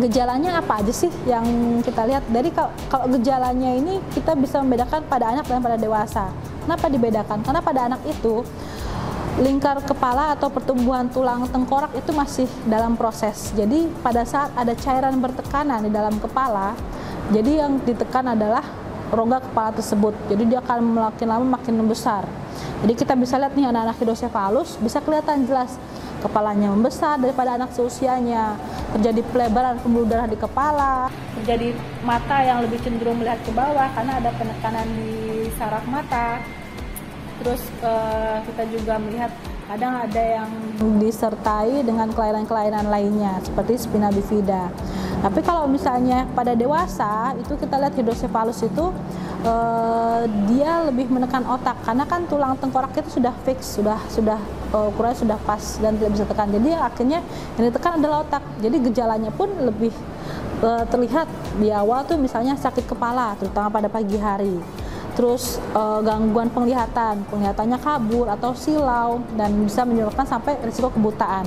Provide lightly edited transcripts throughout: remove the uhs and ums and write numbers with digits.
gejalanya apa aja sih yang kita lihat? Dari kalau gejalanya ini kita bisa membedakan pada anak dan pada dewasa. Kenapa dibedakan? Karena pada anak itu lingkar kepala atau pertumbuhan tulang tengkorak itu masih dalam proses. Jadi pada saat ada cairan bertekanan di dalam kepala, jadi yang ditekan adalah rongga kepala tersebut. Jadi dia akan makin lama makin membesar. Jadi kita bisa lihat nih anak-anak hidrosefalus bisa kelihatan jelas kepalanya membesar daripada anak seusianya. Terjadi pelebaran pembuluh darah di kepala, terjadi mata yang lebih cenderung melihat ke bawah karena ada penekanan di saraf mata. Terus kita juga melihat kadang ada yang disertai dengan kelainan-kelainan lainnya seperti spina bifida. Tapi kalau misalnya pada dewasa itu kita lihat hidrosefalus itu dia lebih menekan otak karena kan tulang tengkorak itu sudah fix, sudah ukurannya sudah pas dan tidak bisa tekan. Jadi akhirnya yang ditekan adalah otak. Jadi gejalanya pun lebih terlihat di awal tuh misalnya sakit kepala terutama pada pagi hari. Terus gangguan penglihatannya kabur atau silau dan bisa menyebabkan sampai risiko kebutaan.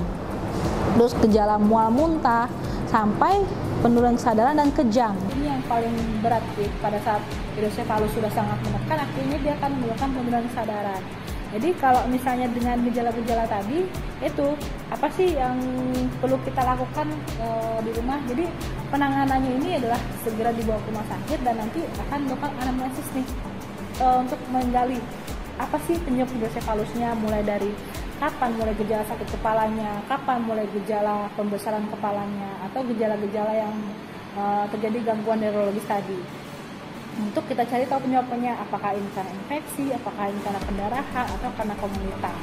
Terus gejala mual muntah sampai penurunan kesadaran dan kejang. Ini yang paling berat pada saat hidrosefalus sudah sangat menekan, akhirnya dia akan menyebabkan penurunan kesadaran. Jadi kalau misalnya dengan gejala-gejala tadi, itu apa sih yang perlu kita lakukan di rumah? Jadi penanganannya ini adalah segera dibawa ke rumah sakit dan nanti akan melakukan anamnesis nih untuk menggali apa sih penyebab hidrosefalusnya, mulai dari kapan mulai gejala sakit kepalanya, kapan mulai gejala pembesaran kepalanya, atau gejala-gejala yang terjadi gangguan neurologis tadi. Untuk kita cari tahu penyebabnya, apakah ini karena infeksi, apakah ini karena pendarahan, atau karena komunitas.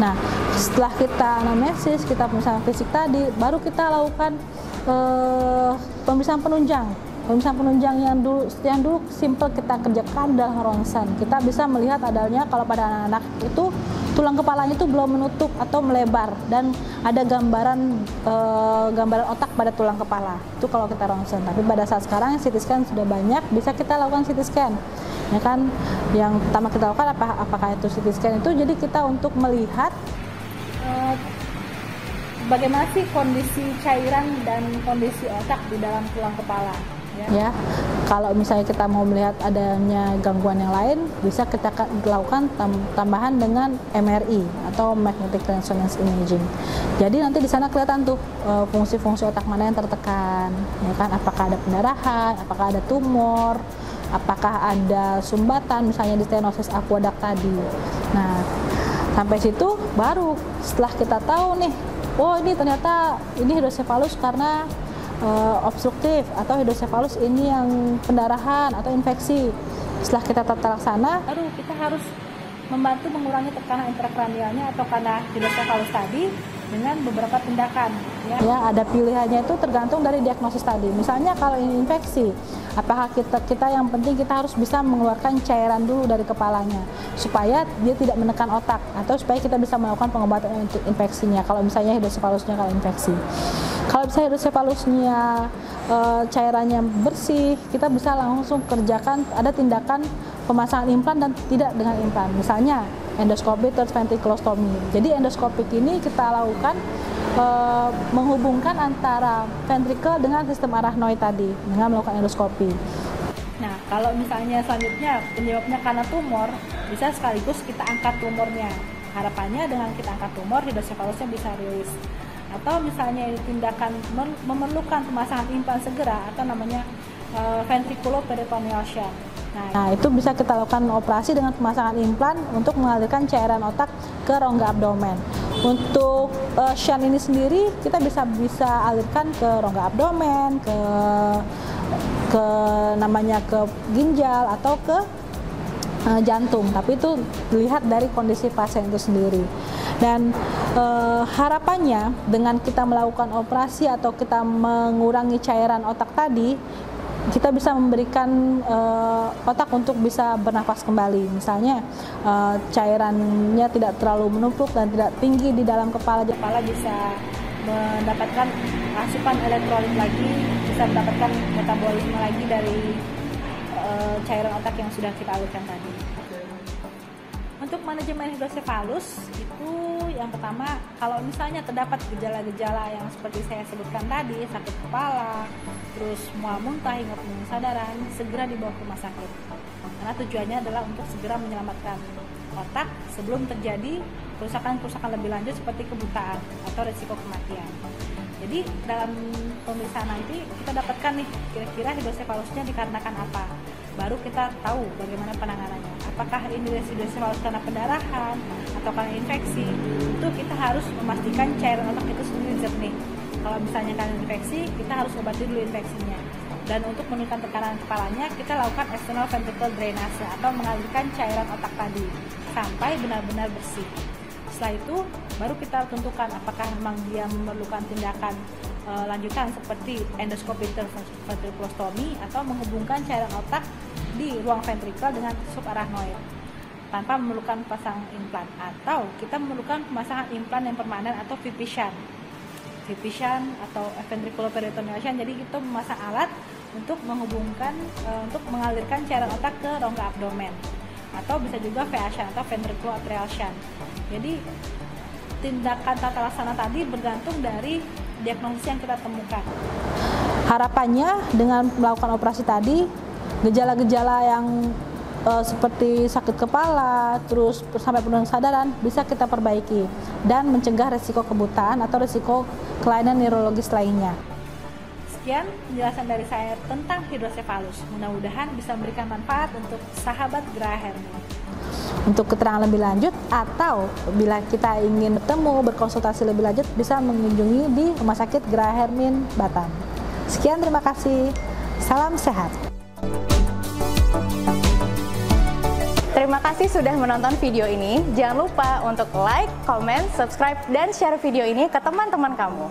Nah, setelah kita anamnesis, kita pemeriksaan fisik tadi, baru kita lakukan pemeriksaan penunjang. Pemeriksaan penunjang yang dulu simple kita kerjakan adalah ronsen. Kita bisa melihat adanya kalau pada anak-anak itu tulang kepalanya itu belum menutup atau melebar dan ada gambaran otak pada tulang kepala. Itu kalau kita ronsen. Tapi pada saat sekarang CT scan sudah banyak, bisa kita lakukan CT scan. Ya kan, yang pertama kita lakukan apakah itu CT scan itu jadi kita untuk melihat bagaimana sih kondisi cairan dan kondisi otak di dalam tulang kepala. Ya, kalau misalnya kita mau melihat adanya gangguan yang lain, bisa kita lakukan tambahan dengan MRI atau magnetic resonance imaging. Jadi nanti di sana kelihatan tuh fungsi-fungsi otak mana yang tertekan, ya kan? Apakah ada pendarahan, apakah ada tumor, apakah ada sumbatan, misalnya di stenosis aqueduct tadi. Nah, sampai situ baru setelah kita tahu nih, oh ini ternyata ini hidrosefalus karena obstruktif atau hidrosefalus ini yang pendarahan atau infeksi. Setelah kita tata laksana, baru kita harus membantu mengurangi tekanan intrakranialnya atau karena hidrosefalus tadi dengan beberapa tindakan. Ya, ada pilihannya itu tergantung dari diagnosis tadi. Misalnya kalau ini infeksi, apakah kita yang penting kita harus bisa mengeluarkan cairan dulu dari kepalanya supaya dia tidak menekan otak atau supaya kita bisa melakukan pengobatan untuk infeksinya. Kalau misalnya hidrosefalusnya kalau infeksi. Kalau misalnya hidrosefalusnya cairannya bersih, kita bisa langsung kerjakan ada tindakan pemasangan implan dan tidak dengan implan. Misalnya endoskopi third ventriculostomy. Jadi endoskopik ini kita lakukan menghubungkan antara ventricle dengan sistem arachnoid tadi dengan melakukan endoskopi. Nah, kalau misalnya selanjutnya penyebabnya karena tumor, bisa sekaligus kita angkat tumornya. Harapannya dengan kita angkat tumor, hidrosefalusnya bisa rilis. Atau misalnya tindakan memerlukan pemasangan implan segera atau namanya ventriculoperitoneal shunt. Nah, itu bisa kita lakukan operasi dengan pemasangan implan untuk mengalirkan cairan otak ke rongga abdomen. Untuk shunt ini sendiri kita bisa alirkan ke rongga abdomen, ke ginjal atau ke jantung. Tapi itu dilihat dari kondisi pasien itu sendiri. Dan harapannya dengan kita melakukan operasi atau kita mengurangi cairan otak tadi, kita bisa memberikan otak untuk bisa bernafas kembali. Misalnya cairannya tidak terlalu menumpuk dan tidak tinggi di dalam kepala bisa mendapatkan asupan elektrolit lagi, bisa mendapatkan metabolisme lagi dari cairan otak yang sudah kita alirkan tadi. Untuk manajemen hidrosefalus itu yang pertama, kalau misalnya terdapat gejala-gejala yang seperti saya sebutkan tadi, sakit kepala, terus mual muntah hingga penurunan kesadaran, segera dibawa ke rumah sakit. Karena tujuannya adalah untuk segera menyelamatkan otak sebelum terjadi kerusakan-kerusakan lebih lanjut seperti kebutaan atau risiko kematian. Jadi dalam pemeriksaan nanti kita dapatkan nih kira-kira hidrosefalusnya dikarenakan apa. Baru kita tahu bagaimana penanganannya. Apakah ini hidrosefalus karena pendarahan atau karena infeksi? Itu kita harus memastikan cairan otak itu sendiri jernih. Kalau misalnya karena infeksi, kita harus obati dulu infeksinya. Dan untuk menurunkan tekanan kepalanya, kita lakukan external ventricular drainase atau mengalirkan cairan otak tadi sampai benar-benar bersih. Setelah itu baru kita tentukan apakah memang dia memerlukan tindakan lanjutan seperti endoskopi ventriculostomy atau menghubungkan cairan otak di ruang ventrikel dengan subarachnoid tanpa memerlukan pasang implan, atau kita memerlukan pemasangan implan yang permanen atau VP shunt atau ventriculoperitoneal shunt. Jadi itu memasang alat untuk menghubungkan untuk mengalirkan cairan otak ke rongga abdomen, atau bisa juga VA shunt atau ventriculoarterial shunt. Jadi tindakan tata laksana tadi bergantung dari diagnosis yang kita temukan. Harapannya dengan melakukan operasi tadi, gejala-gejala yang seperti sakit kepala, terus sampai penurunan kesadaran bisa kita perbaiki dan mencegah risiko kebutaan atau risiko kelainan neurologis lainnya. Sekian penjelasan dari saya tentang hidrosefalus. Mudah-mudahan bisa memberikan manfaat untuk sahabat Graha Hermin. Untuk keterangan lebih lanjut atau bila kita ingin bertemu berkonsultasi lebih lanjut bisa mengunjungi di Rumah Sakit Graha Hermin Batam. Sekian, terima kasih. Salam sehat. Terima kasih sudah menonton video ini. Jangan lupa untuk like, comment, subscribe, dan share video ini ke teman-teman kamu.